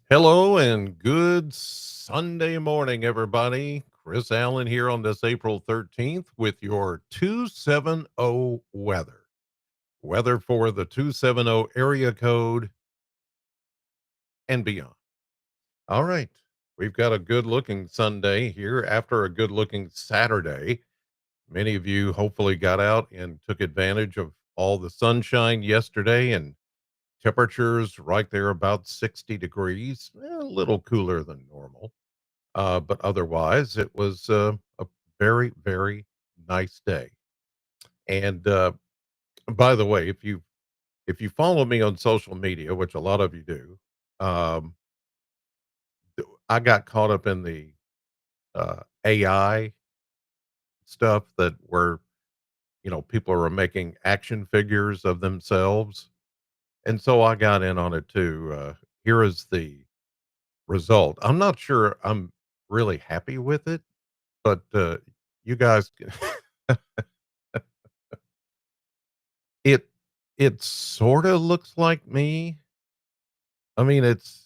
Hello and good Sunday morning, everybody. Chris Allen here on this April 13th with your 270 weather. Weather for the 270 area code and beyond. All right. We've got a good looking Sunday here after a good looking Saturday. Many of you hopefully got out and took advantage of all the sunshine yesterday and temperatures right there about 60 degrees, a little cooler than normal. But otherwise, it was a very, very nice day. And by the way, if you follow me on social media, which a lot of you do, um, I got caught up in the AI stuff that where people are making action figures of themselves, and so I got in on it too. Here is the result. I'm not sure I'm really happy with it, but you guys. It it sorta looks like me. I mean, it's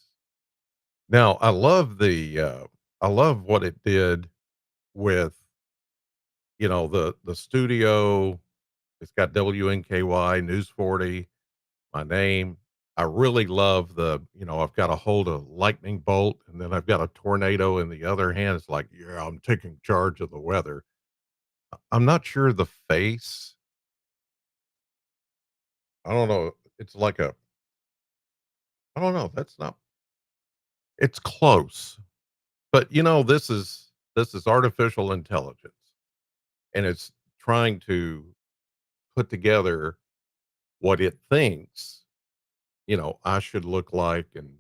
now I love what it did with, the studio. It's got WNKY, News 40, my name. I really love I've got to hold a lightning bolt and then I've got a tornado in the other hand. It's like, yeah, I'm taking charge of the weather. I'm not sure the face. I don't know. It's like I don't know. That's not, it's close. But, this is artificial intelligence, and it's trying to put together what it thinks, I should look like and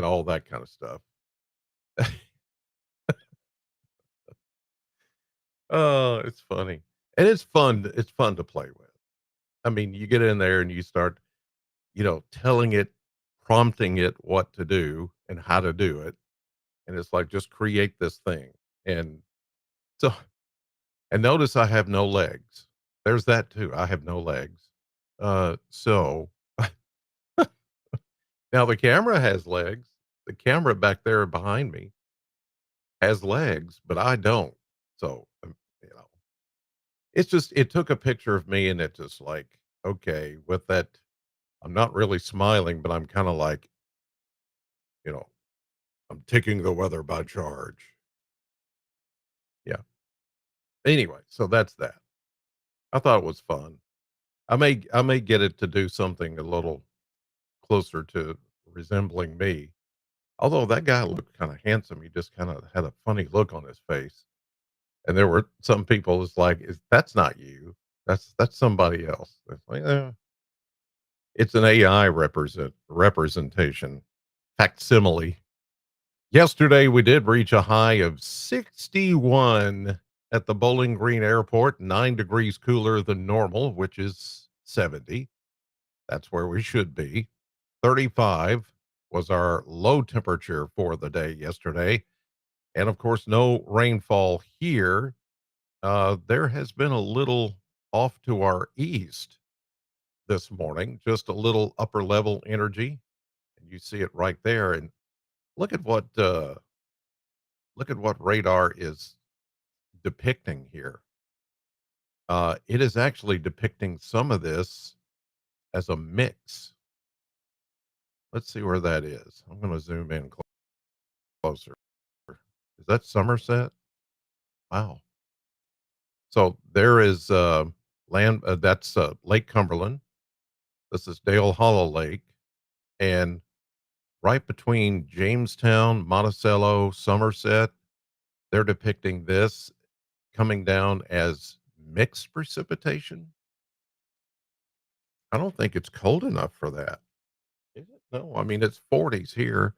all that kind of stuff. Oh, it's funny. And it's fun to play with. I mean, you get in there and you start, telling it, prompting it what to do and how to do it, and it's like, "Just create this thing." And so and notice I have no legs. There's that too. I have no legs. So now the camera has legs. The camera back there behind me has legs, but I don't. So, it's just it took a picture of me and it just like, okay, with that I'm not really smiling, but I'm kind of like, you know, I'm taking the weather by charge. Yeah. Anyway, so that's that. I thought it was fun. I may get it to do something a little closer to resembling me. Although that guy looked kind of handsome. He just kind of had a funny look on his face. And there were some people, it's like, that's not you. That's somebody else. It's like, it's an AI representation, facsimile. Yesterday, we did reach a high of 61 at the Bowling Green Airport, 9 degrees cooler than normal, which is 70. That's where we should be. 35 was our low temperature for the day yesterday. And of course, no rainfall here. There has been a little off to our east this morning, just a little upper level energy. And you see it right there. And look at what radar is depicting here. It is actually depicting some of this as a mix. Let's see where that is. I'm going to zoom in closer. Is that Somerset? Wow. So there is land. That's Lake Cumberland. This is Dale Hollow Lake, and right between Jamestown, Monticello, Somerset, they're depicting this coming down as mixed precipitation. I don't think it's cold enough for that. Is it? No, I mean it's 40s here.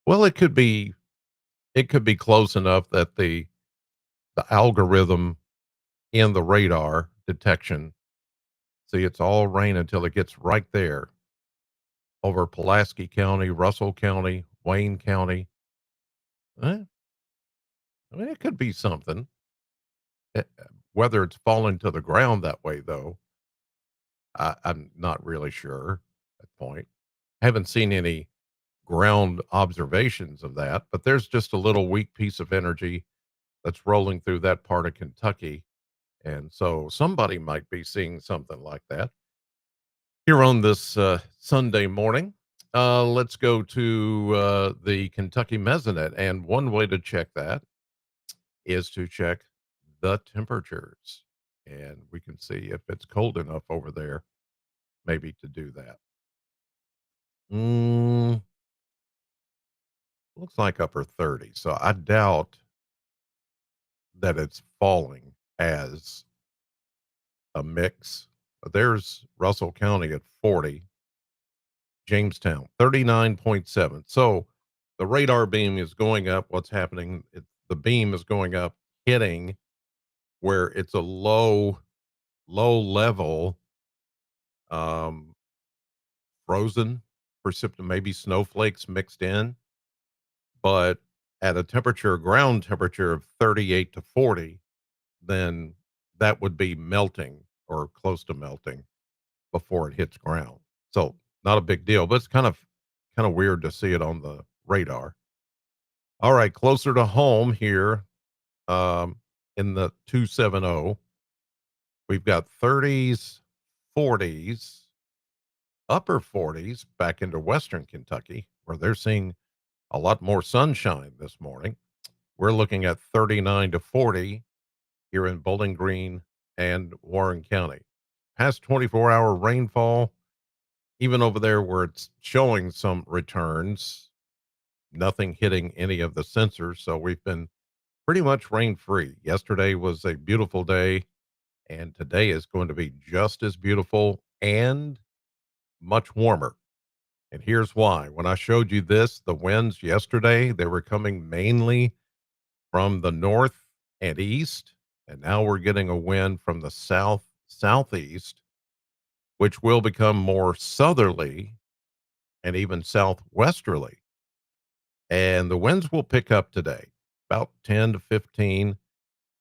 Well, it could be close enough that the algorithm in the radar detection, see, it's all rain until it gets right there over Pulaski County, Russell County, Wayne County. Eh, I mean, it could be something. Whether it's fallen to the ground that way, though, I'm not really sure at that point. Haven't seen any ground observations of that, but there's just a little weak piece of energy that's rolling through that part of Kentucky. And so somebody might be seeing something like that here on this Sunday morning. Let's go to the Kentucky Mesonet. And one way to check that is to check the temperatures. And we can see if it's cold enough over there, maybe to do that. Mm, looks like upper 30. So I doubt that it's falling as a mix. There's Russell County at 40, Jamestown 39.7. So the radar beam is going up. What's happening? The beam is going up, hitting where it's a low level, um, frozen precipitation, maybe snowflakes mixed in, but at a temperature, ground temperature of 38 to 40, then that would be melting or close to melting before it hits ground. So not a big deal, but it's kind of weird to see it on the radar. All right, closer to home here, um, in the 270, we've got 30s, 40s, upper 40s back into Western Kentucky, where they're seeing a lot more sunshine this morning. We're looking at 39 to 40 here in Bowling Green and Warren County. Past 24-hour rainfall, even over there where it's showing some returns, nothing hitting any of the sensors. So we've been pretty much rain free. Yesterday was a beautiful day, and today is going to be just as beautiful and much warmer. And here's why. When I showed you this, the winds yesterday, they were coming mainly from the north and east. And now we're getting a wind from the southeast, which will become more southerly and even southwesterly. And the winds will pick up today, about 10 to 15,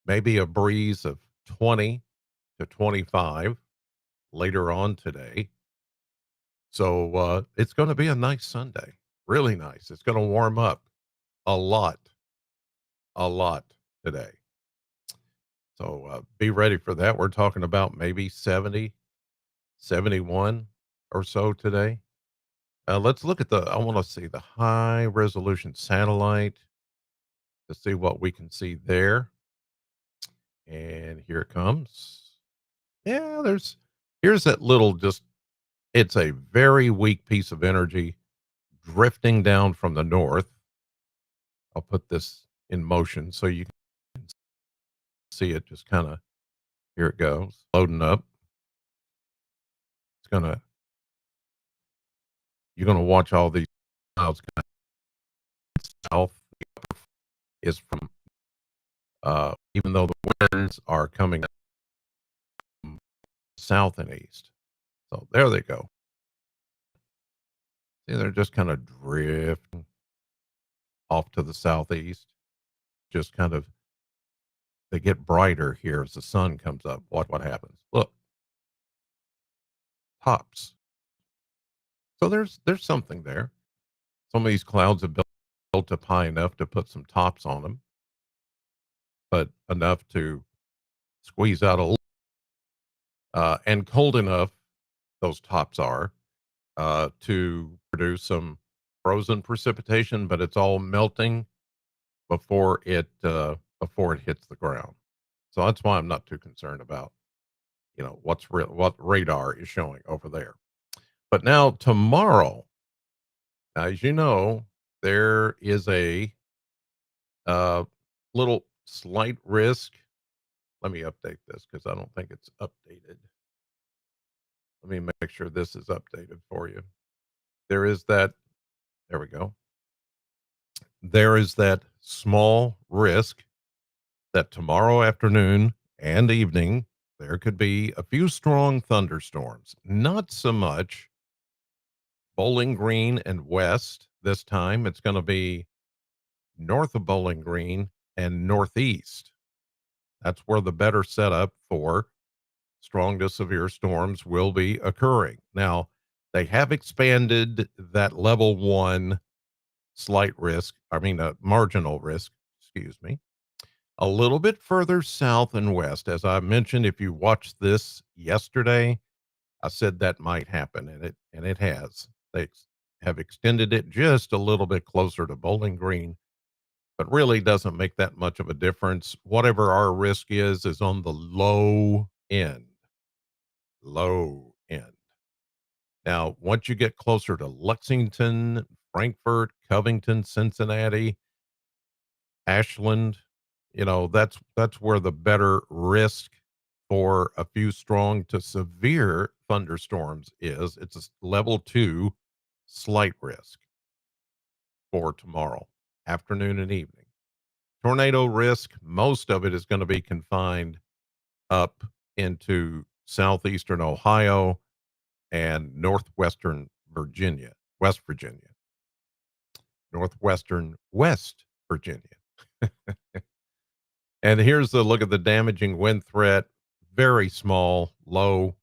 maybe a breeze of 20 to 25 later on today. So it's going to be a nice Sunday, really nice. It's going to warm up a lot, a lot today. So be ready for that. We're talking about maybe 70, 71 or so today. Let's look at I want to see the high resolution satellite to see what we can see there. And here it comes. Yeah, here's that little, just, it's a very weak piece of energy drifting down from the north. I'll put this in motion so you can see it just kind of, here it goes, loading up. It's gonna, you're gonna watch all these clouds kind of south is from, even though the winds are coming from south and east. So there they go. See, they're just kind of drifting off to the southeast, just kind of, they get brighter here as the sun comes up. What happens? Look, tops. So there's something there. Some of these clouds have built up high enough to put some tops on them, but enough to squeeze out a little, and cold enough, those tops are, to produce some frozen precipitation, but it's all melting before it hits the ground. So that's why I'm not too concerned about, what radar is showing over there. But now tomorrow, as you know, there is a uh, little slight risk. Let me update this because I don't think it's updated. Let me make sure this is updated for you. There is that. There we go. There is that small risk that tomorrow afternoon and evening there could be a few strong thunderstorms. Not so much Bowling Green and west this time. It's going to be north of Bowling Green and northeast. That's where the better setup for strong to severe storms will be occurring. Now, they have expanded that level 1 marginal risk, excuse me. A little bit further south and west, as I mentioned, if you watched this yesterday, I said that might happen, and it has. Have extended it just a little bit closer to Bowling Green, but really doesn't make that much of a difference. Whatever our risk is on the low end. Low end. Now, once you get closer to Lexington, Frankfort, Covington, Cincinnati, Ashland, that's where the better risk for a few strong to severe thunderstorms is. It's a level 2 slight risk for tomorrow afternoon and evening. Tornado risk, most of it is going to be confined up into southeastern Ohio and northwestern Virginia, West Virginia, northwestern West Virginia. And here's the look at the damaging wind threat. Very small, low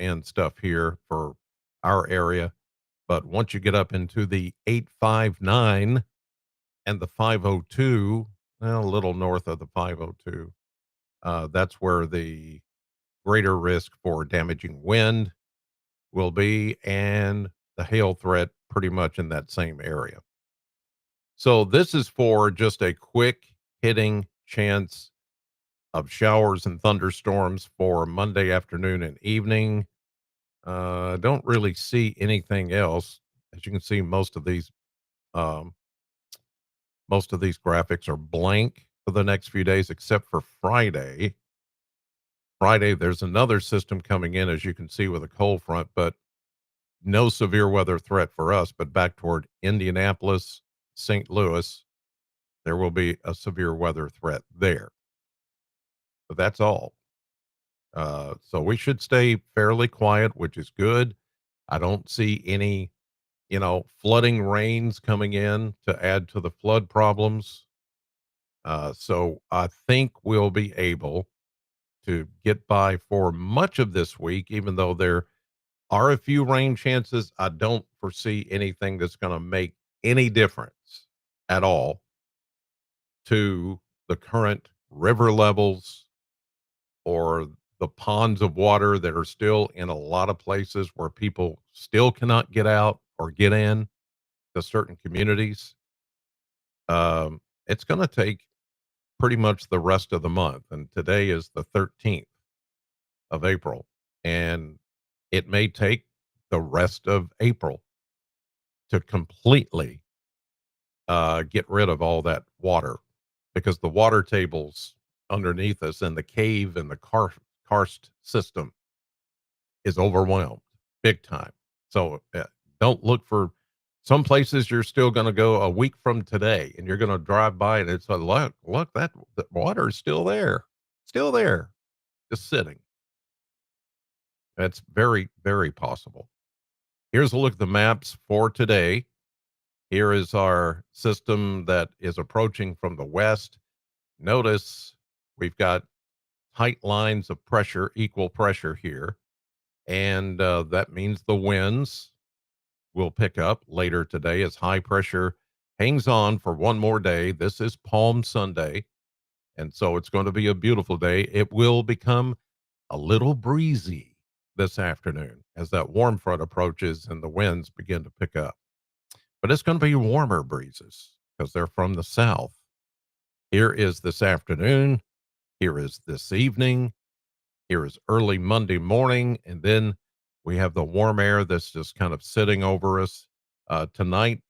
end stuff here for our area. But once you get up into the 859 and the 502, well, a little north of the 502, that's where the greater risk for damaging wind will be, and the hail threat pretty much in that same area. So this is for just a quick hitting chance of showers and thunderstorms for Monday afternoon and evening. Don't really see anything else. As you can see, um, most of these graphics are blank for the next few days, except for Friday. Friday, there's another system coming in, as you can see, with a cold front, but no severe weather threat for us. But back toward Indianapolis, St. Louis, there will be a severe weather threat there. But that's all. So we should stay fairly quiet, which is good. I don't see any, flooding rains coming in to add to the flood problems. So I think we'll be able to get by for much of this week, even though there are a few rain chances. I don't foresee anything that's going to make any difference at all to the current river levels or the ponds of water that are still in a lot of places where people still cannot get out or get in to certain communities. It's going to take pretty much the rest of the month. And today is the 13th of April. And it may take the rest of April to completely get rid of all that water because the water tables underneath us and the cave and the karst system is overwhelmed big time. So don't look for some places. You're still going to go a week from today and you're going to drive by and it's a look, that the water is still there, just sitting. That's very, very possible. Here's a look at the maps for today. Here is our system that is approaching from the west. Notice we've got tight lines of pressure, equal pressure here. And that means the winds will pick up later today as high pressure hangs on for one more day. This is Palm Sunday. And so it's going to be a beautiful day. It will become a little breezy this afternoon as that warm front approaches and the winds begin to pick up. But it's going to be warmer breezes because they're from the south. Here is this afternoon. Here is this evening. Here is early Monday morning. And then we have the warm air that's just kind of sitting over us. Tonight,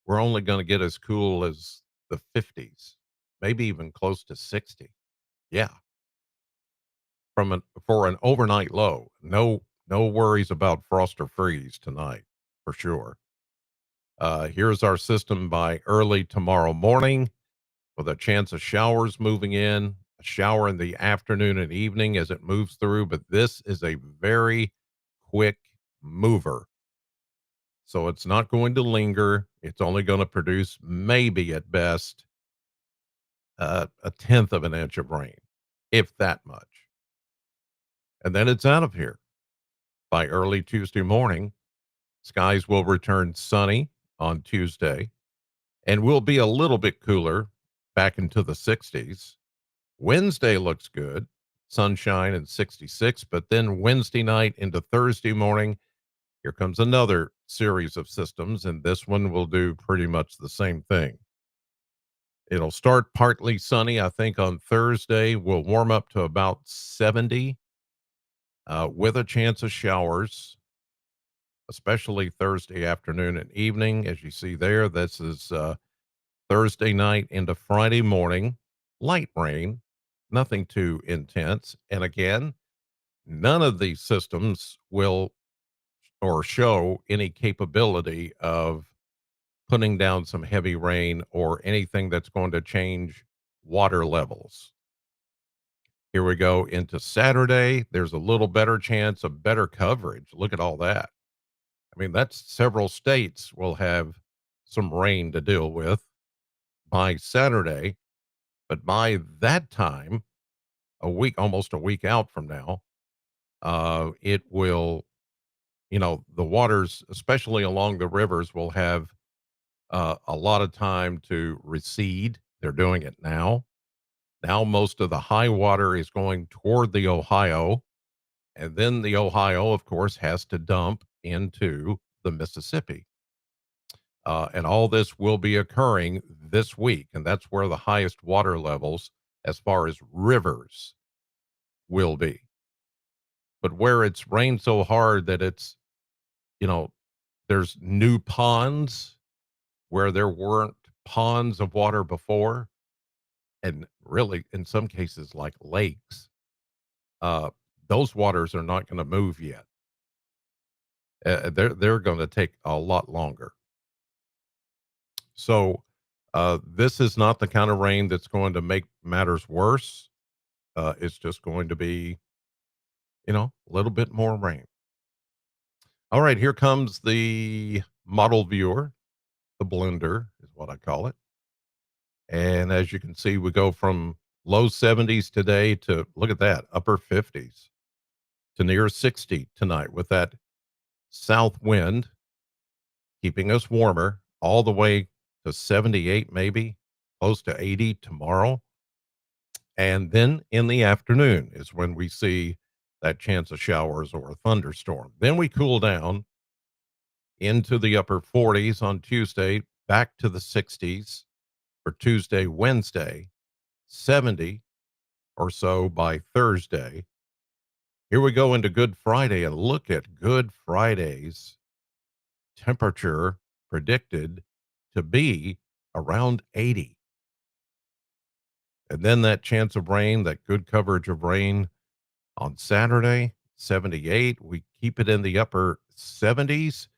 we're only going to get as cool as the 50s, maybe even close to 60. Yeah. For an overnight low. No worries about frost or freeze tonight for sure. Here's our system by early tomorrow morning with a chance of showers moving in, a shower in the afternoon and evening as it moves through. But this is a very quick mover. So it's not going to linger. It's only going to produce maybe at best a tenth of an inch of rain, if that much. And then it's out of here by early Tuesday morning. Skies will return sunny on Tuesday. and we'll be a little bit cooler back into the 60s. Wednesday looks good, sunshine and 66, but then Wednesday night into Thursday morning, here comes another series of systems, and this one will do pretty much the same thing. It'll start partly sunny, I think, on Thursday. We'll warm up to about 70 with a chance of showers, especially Thursday afternoon and evening. As you see there, this is Thursday night into Friday morning, light rain, nothing too intense. And again, none of these systems will or show any capability of putting down some heavy rain or anything that's going to change water levels. Here we go into Saturday. There's a little better chance of better coverage. Look at all that. I mean, that's several states will have some rain to deal with by Saturday. But by that time, a week, almost a week out from now, it will, the waters, especially along the rivers, will have a lot of time to recede. They're doing it now. Now, most of the high water is going toward the Ohio. And then the Ohio, of course, has to dump into the Mississippi. And all this will be occurring this week. And that's where the highest water levels, as far as rivers, will be. But where it's rained so hard that it's, you know, there's new ponds where there weren't ponds of water before, and really, in some cases, like lakes, uh, those waters are not going to move yet. They're going to take a lot longer. So this is not the kind of rain that's going to make matters worse. It's just going to be, a little bit more rain. All right, here comes the model viewer. The blender is what I call it. And as you can see, we go from low 70s today to look at that, upper 50s to near 60 tonight with that south wind keeping us warmer all the way to 78, maybe close to 80 tomorrow. And then in the afternoon is when we see that chance of showers or a thunderstorm. Then we cool down into the upper 40s on Tuesday, back to the 60s for Tuesday, Wednesday, 70 or so by Thursday. Here we go into Good Friday, and look at Good Friday's temperature predicted to be around 80. And then that chance of rain, that good coverage of rain on Saturday, 78. We keep it in the upper 70s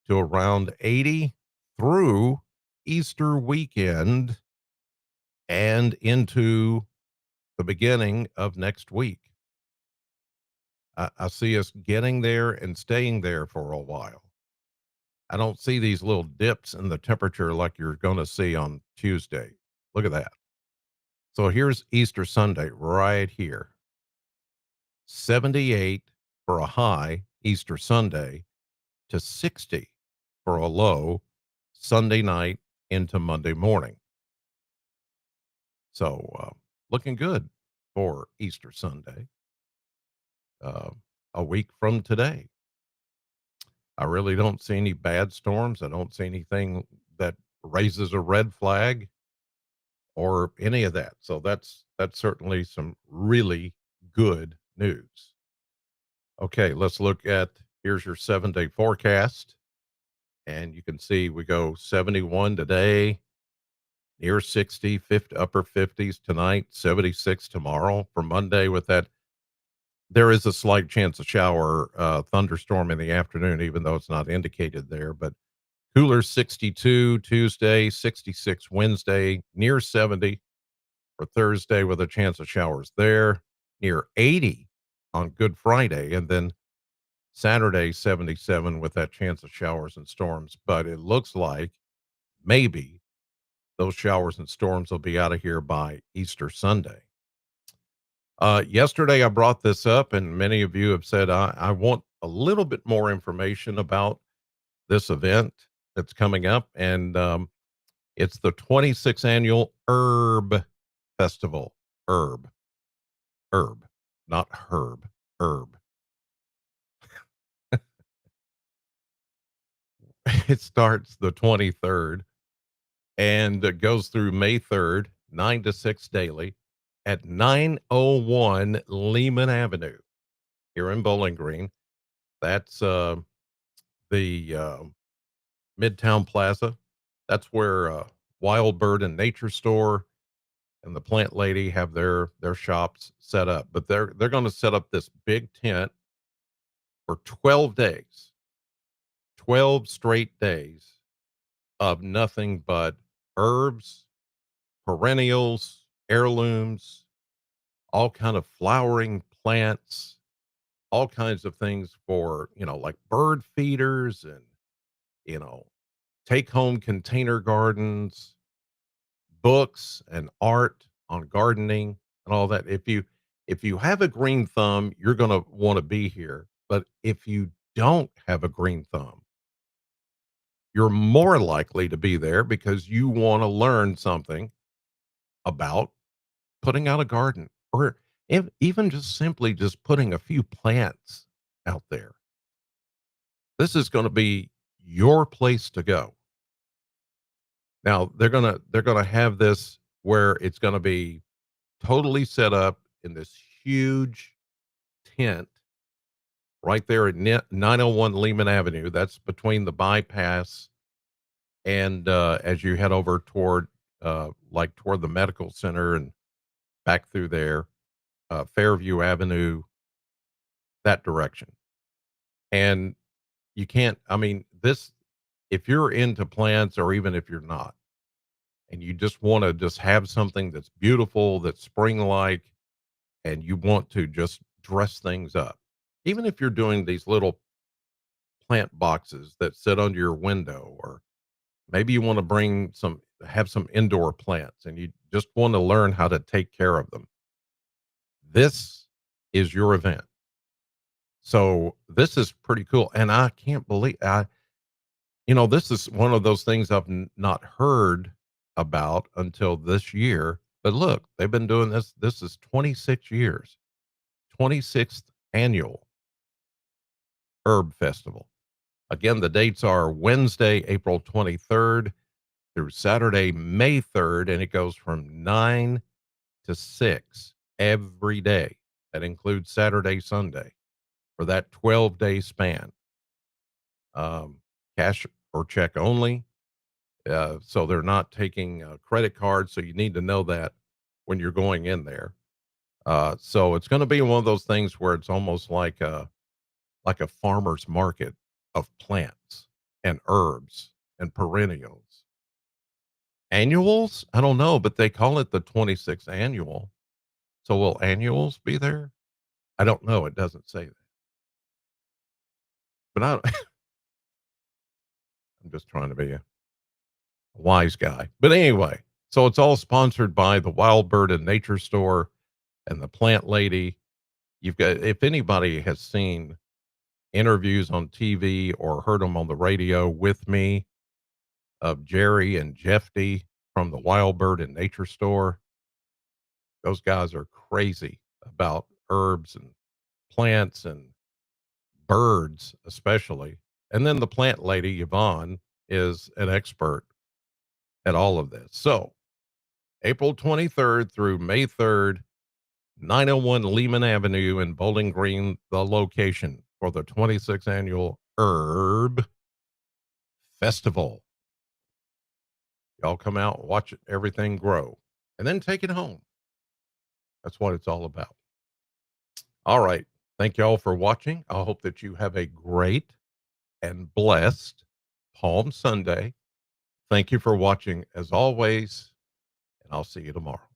to around 80 through Easter weekend and into the beginning of next week. I see us getting there and staying there for a while. I don't see these little dips in the temperature like you're going to see on Tuesday. Look at that. So here's Easter Sunday right here. 78 for a high Easter Sunday to 60 for a low Sunday night into Monday morning. So looking good for Easter Sunday, uh, a week from today. I really don't see any bad storms. I don't see anything that raises a red flag or any of that. So that's certainly some really good news. Okay, let's look at here's your 7-day forecast. And you can see we go 71 today, near 60, 50, upper 50s tonight, 76 tomorrow. For Monday with that, there is a slight chance of shower, thunderstorm in the afternoon, even though it's not indicated there. But cooler 62 Tuesday, 66 Wednesday, near 70 for Thursday with a chance of showers there, near 80 on Good Friday, and then Saturday 77 with that chance of showers and storms. But it looks like maybe those showers and storms will be out of here by Easter Sunday. Yesterday I brought this up, and many of you have said I want a little bit more information about this event that's coming up. And It's the 26th annual Herb Festival. Herb, herb, not herb, herb. It starts the 23rd and it goes through May 3rd, 9 to 6 daily at 901 Lehman Avenue here in Bowling Green. That's the Midtown Plaza. That's where Wild Bird and Nature Store and the Plant Lady have their shops set up. But they're going to set up this big tent for 12 days, 12 straight days of nothing but herbs, perennials, heirlooms, all kind of flowering plants, all kinds of things for, like bird feeders and, you know, take home container gardens, books and art on gardening and all that. If you have a green thumb, you're going to want to be here. But if you don't have a green thumb, you're more likely to be there because you want to learn something about putting out a garden or even just simply just putting a few plants out there. This is going to be your place to go. Now, they're going to have this where it's going to be totally set up in this huge tent right there at 901 Lehman Avenue. That's between the bypass and as you head over toward like toward the medical center and back through there, Fairview Avenue, that direction. And you can't, I mean, this, if you're into plants or even if you're not, and you just want to just have something that's beautiful, that's spring like, and you want to just dress things up, even if you're doing these little plant boxes that sit under your window, or maybe you want to have some indoor plants and you just want to learn how to take care of them. This is your event. So this is pretty cool. And I can't believe this is one of those things I've not heard about until this year. But look, they've been doing this. This is 26 years, 26th annual Herb Festival. Again, the dates are Wednesday, April 23rd through Saturday, May 3rd, and it goes from 9 to 6 every day. That includes Saturday, Sunday for that 12-day span. Cash or check only. So they're not taking credit cards. So you need to know that when you're going in there. So it's going to be one of those things where it's almost like a farmer's market of plants and herbs and perennials. Annuals? I don't know, but they call it the 26th annual. So will annuals be there? I don't know. It doesn't say that. But I'm just trying to be a wise guy. But anyway, so it's all sponsored by the Wild Bird and Nature Store and the Plant Lady. You've got, if anybody has seen interviews on TV or heard them on the radio with me of Jerry and Jeffy from the Wild Bird and Nature Store, those guys are crazy about herbs and plants and birds, especially. And then the Plant Lady, Yvonne, is an expert at all of this. So April 23rd through May 3rd, 901 Lehman Avenue in Bowling Green, the location for the 26th annual Herb Festival. Y'all come out, watch everything grow, and then take it home. That's what it's all about. All right. Thank you all for watching. I hope that you have a great and blessed Palm Sunday. Thank you for watching as always, and I'll see you tomorrow.